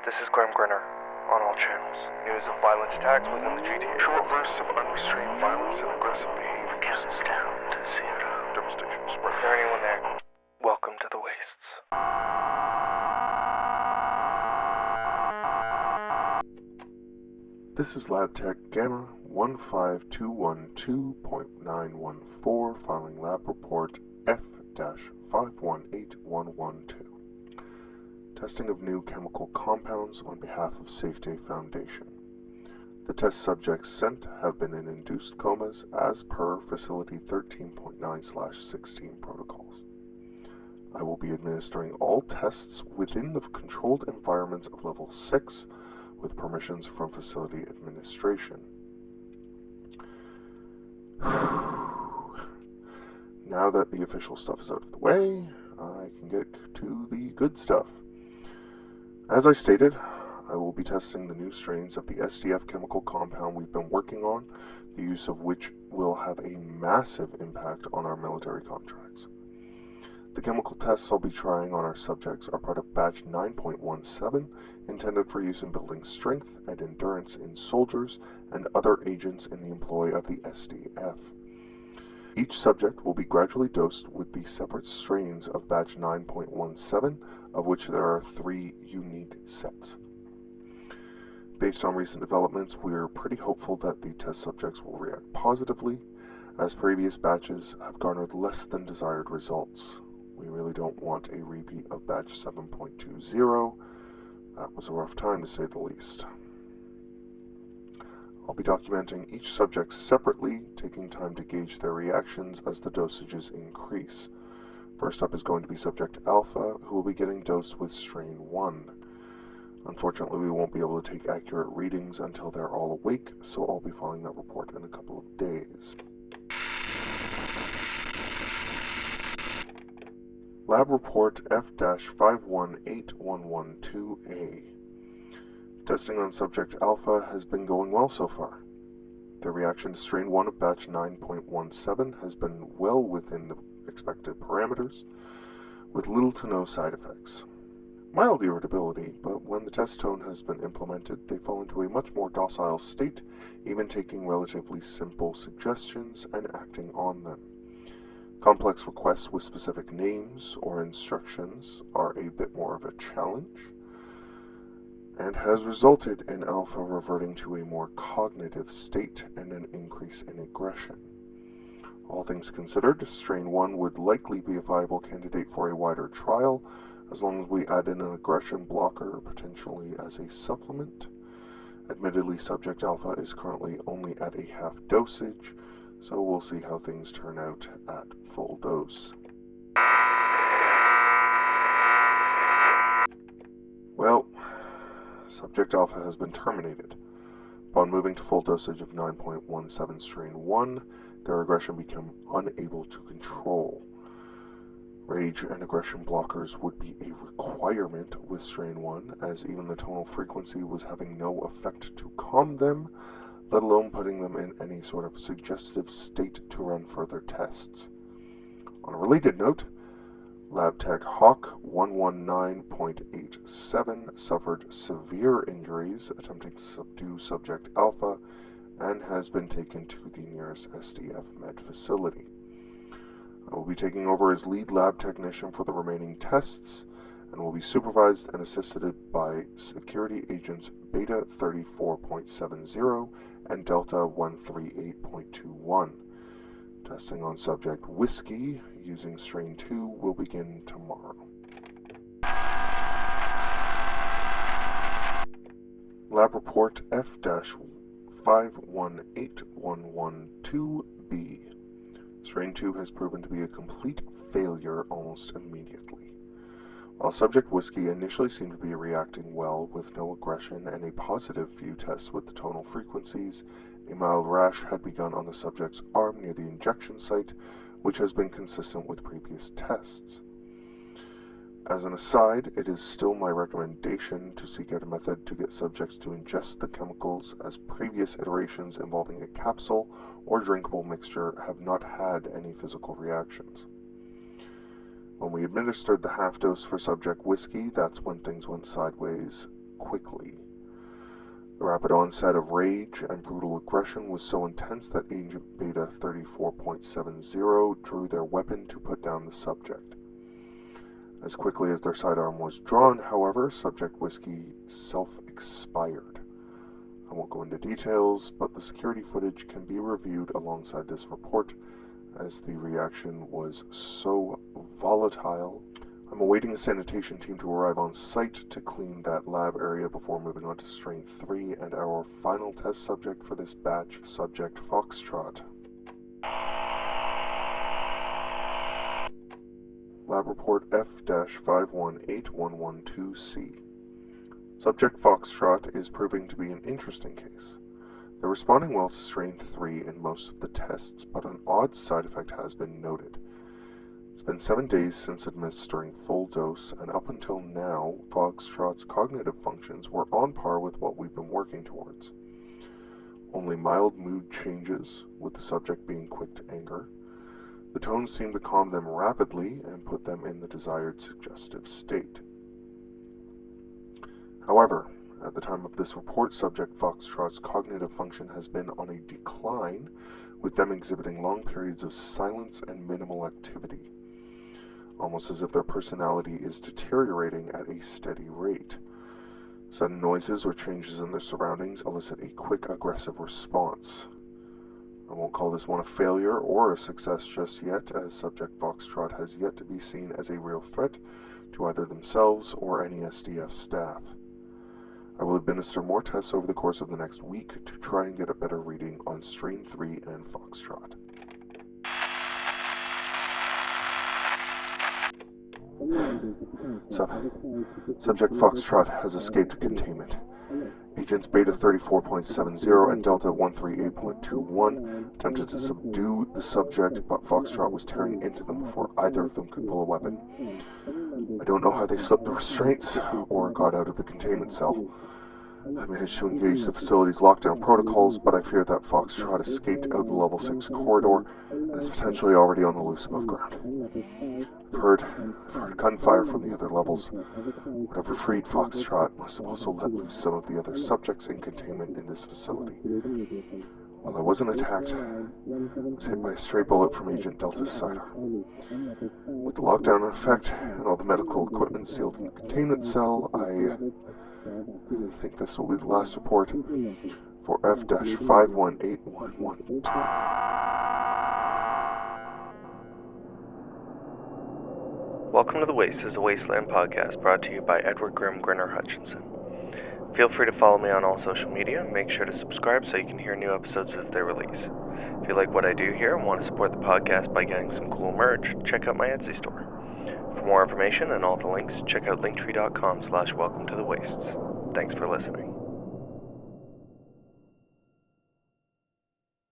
This is Grimm Grinner on all channels. News of violent attacks within the GTA. Short bursts of unrestrained violence and aggressive behavior. Counts down to 0. Devastation spread. Is there anyone there? Welcome to the Wastes. This is LabTech Gamma 15212.914 filing lab report F-518112. Testing of new chemical compounds on behalf of Safety Foundation. The test subjects sent have been in induced comas as per Facility 13.9/16 protocols. I will be administering all tests within the controlled environments of Level 6 with permissions from Facility Administration. Now that the official stuff is out of the way, I can get to the good stuff. As I stated, I will be testing the new strains of the S.D.F chemical compound we've been working on, the use of which will have a massive impact on our military contracts. The chemical tests I'll be trying on our subjects are part of Batch 9.17, intended for use in building strength and endurance in soldiers and other agents in the employ of the S.D.F. Each subject will be gradually dosed with the separate strains of Batch 9.17, of which there are 3 unique sets. Based on recent developments, we're pretty hopeful that the test subjects will react positively, as previous batches have garnered less than desired results. We really don't want a repeat of Batch 7.20. That was a rough time, to say the least. I'll be documenting each subject separately, taking time to gauge their reactions as the dosages increase. First up is going to be Subject Alpha, who will be getting dosed with Strain 1. Unfortunately, we won't be able to take accurate readings until they're all awake, so I'll be filing that report in a couple of days. Lab Report F-518112A. Testing on Subject Alpha has been going well so far. The reaction to Strain 1 of Batch 9.17 has been well within the expected parameters, with little to no side effects. Mild irritability, but when the test tone has been implemented, they fall into a much more docile state, even taking relatively simple suggestions and acting on them. Complex requests with specific names or instructions are a bit more of a challenge, and has resulted in Alpha reverting to a more cognitive state and an increase in aggression. All things considered, Strain 1 would likely be a viable candidate for a wider trial, as long as we add in an aggression blocker, potentially as a supplement. Admittedly, Subject Alpha is currently only at a half dosage, so we'll see how things turn out at full dose. Well, Subject Alpha has been terminated. Upon moving to full dosage of 9.17 Strain 1, their aggression became unable to control. Rage and aggression blockers would be a requirement with Strain 1, as even the tonal frequency was having no effect to calm them, let alone putting them in any sort of suggestive state to run further tests. On a related note, LabTech Hawk 119.87 suffered severe injuries attempting to subdue Subject Alpha and has been taken to the nearest S.D.F med facility. I will be taking over as lead lab technician for the remaining tests and will be supervised and assisted by security agents Beta 34.70 and Delta 138.21. Testing on Subject Whiskey using Strain 2 will begin tomorrow. Lab Report F-518112B. Strain 2 has proven to be a complete failure almost immediately. While Subject Whiskey initially seemed to be reacting well with no aggression and a positive few tests with the tonal frequencies, a mild rash had begun on the subject's arm near the injection site, which has been consistent with previous tests. As an aside, it is still my recommendation to seek out a method to get subjects to ingest the chemicals, as previous iterations involving a capsule or drinkable mixture have not had any physical reactions. When we administered the half dose for Subject Whiskey, that's when things went sideways quickly. The rapid onset of rage and brutal aggression was so intense that Agent Beta 34.70 drew their weapon to put down the subject. As quickly as their sidearm was drawn, however, Subject Whiskey self-expired. I won't go into details, but the security footage can be reviewed alongside this report, as the reaction was so volatile. I'm awaiting a sanitation team to arrive on site to clean that lab area before moving on to Strain 3 and our final test subject for this batch, Subject Foxtrot. Lab Report F-518112C. Subject Foxtrot is proving to be an interesting case. They're responding well to Strain 3 in most of the tests, but an odd side effect has been noted. It's been 7 days since administering full dose, and up until now, Foxtrot's cognitive functions were on par with what we've been working towards. Only mild mood changes, with the subject being quick to anger. The tones seem to calm them rapidly and put them in the desired suggestive state. However, at the time of this report, Subject Foxtrot's cognitive function has been on a decline, with them exhibiting long periods of silence and minimal activity, almost as if their personality is deteriorating at a steady rate. Sudden noises or changes in their surroundings elicit a quick, aggressive response. I won't call this one a failure or a success just yet, as Subject Foxtrot has yet to be seen as a real threat to either themselves or any S.D.F staff. I will administer more tests over the course of the next week to try and get a better reading on Strain 3 and Foxtrot. Subject Foxtrot has escaped containment. Agents Beta 34.70 and Delta 138.21 attempted to subdue the subject, but Foxtrot was tearing into them before either of them could pull a weapon. I don't know how they slipped the restraints or got out of the containment cell. I managed to engage the facility's lockdown protocols, but I fear that Foxtrot escaped out the Level 6 corridor and is potentially already on the loose above ground. I've heard gunfire from the other levels. Whatever freed Foxtrot must have also let loose some of the other subjects in containment in this facility. While I wasn't attacked, I was hit by a stray bullet from Agent Delta's sidearm. With the lockdown in effect and all the medical equipment sealed in the containment cell, I think this will be the last report for F-518112. Welcome to The Waste is a Wasteland podcast brought to you by Grimm Grinner Hutchinson. Feel free to follow me on all social media. Make sure to subscribe so you can hear new episodes as they release. If you like what I do here and want to support the podcast by getting some cool merch, check out my Etsy store. For more information and all the links, check out linktree.com/welcome to the wastes. Thanks for listening.